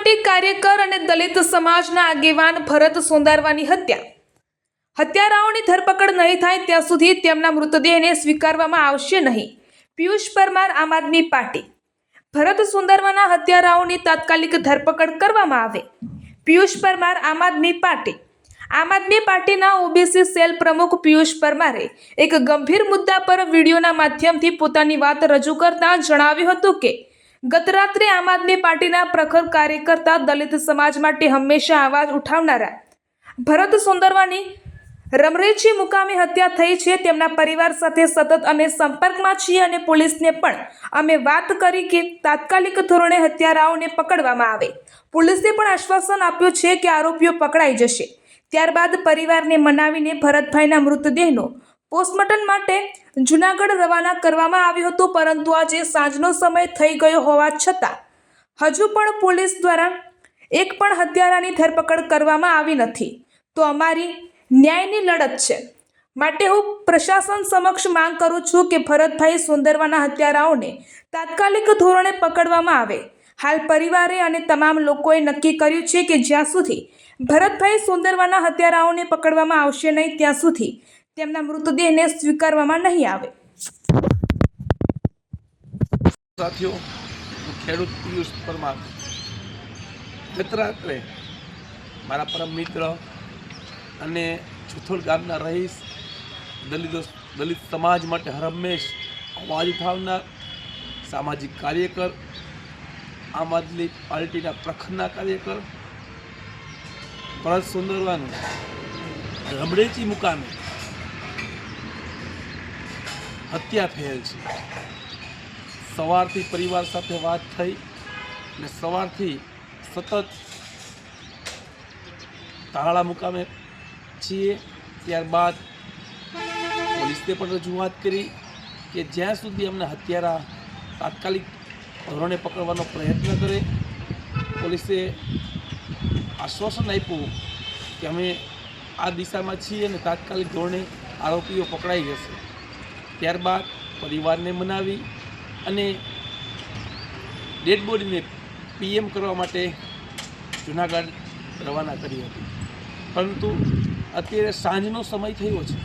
Party કાર્યકર અને દલિત સમાજના આગેવાન ભરત સોંદારવાની હત્યા. હત્યારાઓની ધરપકડ નહીં થાય ત્યાં સુધી તેમના મૃતદેહને સ્વીકારવામાં આવશે નહીં. પિયુષ પરમાર, આમ આદમી પાર્ટી. ભરત સોંદારવાના હત્યારાઓની તાત્કાલિક ધરપકડ કરવામાં આવે. પિયુષ પરમાર, આમ આદમી પાર્ટી. આમ આદમી પાર્ટીના ઓબીસી સેલ પ્રમુખ પિયુષ પરમારે એક ગંભીર મુદ્દા પર વિડીયોના માધ્યમથી પોતાની વાત રજૂ કરતા જણાવ્યું હતું કે ગત રાત્રે આમ આદમી પાર્ટીના પ્રખર કાર્યકર્તા, દલિત સમાજ માટે હંમેશા અવાજ ઉઠાવનારા ભરત સોંદારવાની રમરેજી મુકામે હત્યા થઈ છે. તેમના પરિવાર સાથે સતત અમે સંપર્કમાં છીએ અને પોલીસને પણ અમે વાત કરી કે તાત્કાલિક ધોરણે હત્યારાઓને પકડવામાં આવે. પોલીસે પણ આશ્વાસન આપ્યું છે કે આરોપીઓ પકડાઈ જશે. ત્યારબાદ પરિવારને મનાવીને ભરતભાઈના મૃતદેહનો પોસ્ટમોર્ટમ માટે જૂનાગઢ રવાના કરવામાં આવ્યો હતો, પરંતુ આજે સાંજનો સમય થઈ ગયો હોવા છતાં હજુ પણ પોલીસ દ્વારા એક પણ હત્યારાની ધરપકડ કરવામાં આવી નથી. તો અમારી ન્યાયની લડત છે, માટે હું પ્રશાસન સમક્ષ માંગ કરું છું કે ભરતભાઈ સોંદારવાના હત્યારાઓને તાત્કાલિક ધોરણે પકડવામાં આવે. હાલ પરિવારે અને તમામ લોકોએ નક્કી કર્યું છે કે જ્યાં સુધી ભરતભાઈ સોંદારવાના હત્યારાઓને પકડવામાં આવશે નહીં ત્યાં સુધી તેમના મૃતદેહને સ્વીકારવામાં નહીં આવે. સાથીઓ, હું ખેડૂત પિયુષ પરમાર. ગત રાત્રે મારા પરમ મિત્ર અને છુથોડ ગામના રહીશ, દલિત સમાજ માટે હરહંમેશ અવાજ ઉઠાવનાર સામાજિક કાર્યકર, આમ આદમી પાર્ટીના પ્રખરના કાર્યકર ભરત સોંદારવાનું રમરેજી મુકામે હત્યા થયેલ છે. સવારથી પરિવાર સાથે વાત થઈ અને સવારથી સતત તાળા મુકામે છીએ. ત્યારબાદ પોલીસને પણ રજૂઆત કરી કે જ્યાં સુધી અમને હત્યારા તાત્કાલિક ધોરણે પકડવાનો પ્રયત્ન કરે. પોલીસે આશ્વાસન આપ્યું કે અમે આ દિશામાં છીએ અને તાત્કાલિક ધોરણે આરોપીઓ પકડાઈ જશે. ત્યારબાદ પરિવારને મનાવી અને ડેડ બોડીને પીએમ કરવા માટે જૂનાગઢ રવાના કરી હતી. પરંતુ અત્યારે સાંજનો સમય થયો છે.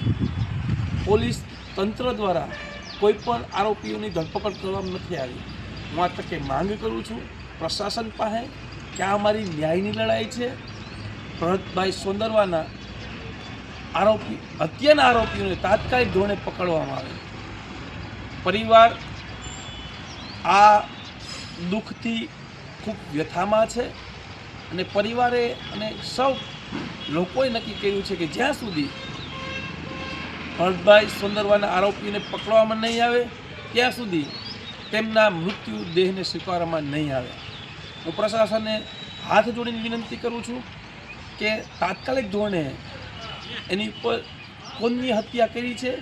પોલીસ તંત્ર દ્વારા કોઈ પણ આરોપીઓની ધરપકડ કરવામાં નથી આવી. હું આ તકે માંગ કરું છું પ્રશાસન પાસે કે આ અમારી ન્યાયની લડાઈ છે. ભરતભાઈ સોંદારવાના હત્યાના આરોપીઓને તાત્કાલિક ધોરણે પકડવામાં આવે. પરિવાર આ દુઃખથી ખૂબ વ્યથામાં છે અને પરિવારે અને સૌ લોકોએ નક્કી કર્યું છે કે જ્યાં સુધી ભરતભાઈ સોંદારવાના આરોપીઓને પકડવામાં નહીં આવે ત્યાં સુધી તેમના મૃત્યુ દેહને સ્વીકારવામાં નહીં આવે. હું પ્રશાસનને હાથ જોડીને વિનંતી કરું છું કે તાત્કાલિક ધોરણે એની ઉપર કોની હત્યા કરી છે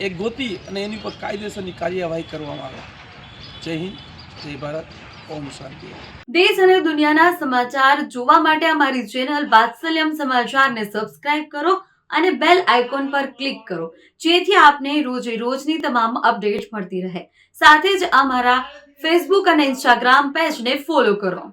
એ ગોતી અને એની ઉપર કાયદેસરની કાર્યવાહી કરવામાં આવે. જય હિન્દ, જય ભારત, ઓમ શાંતિ. દેશ અને દુનિયાના સમાચાર જોવા માટે અમારી ચેનલ વાત્સલ્યમ સમાચારને સબસ્ક્રાઇબ કરો અને બેલ આઇકોન પર ક્લિક કરો, જેથી આપને રોજે રોજની તમામ અપડેટ મળતી રહે. સાથે જ અમારા ફેસબુક અને ઇન્સ્ટાગ્રામ પેજને ફોલો કરો.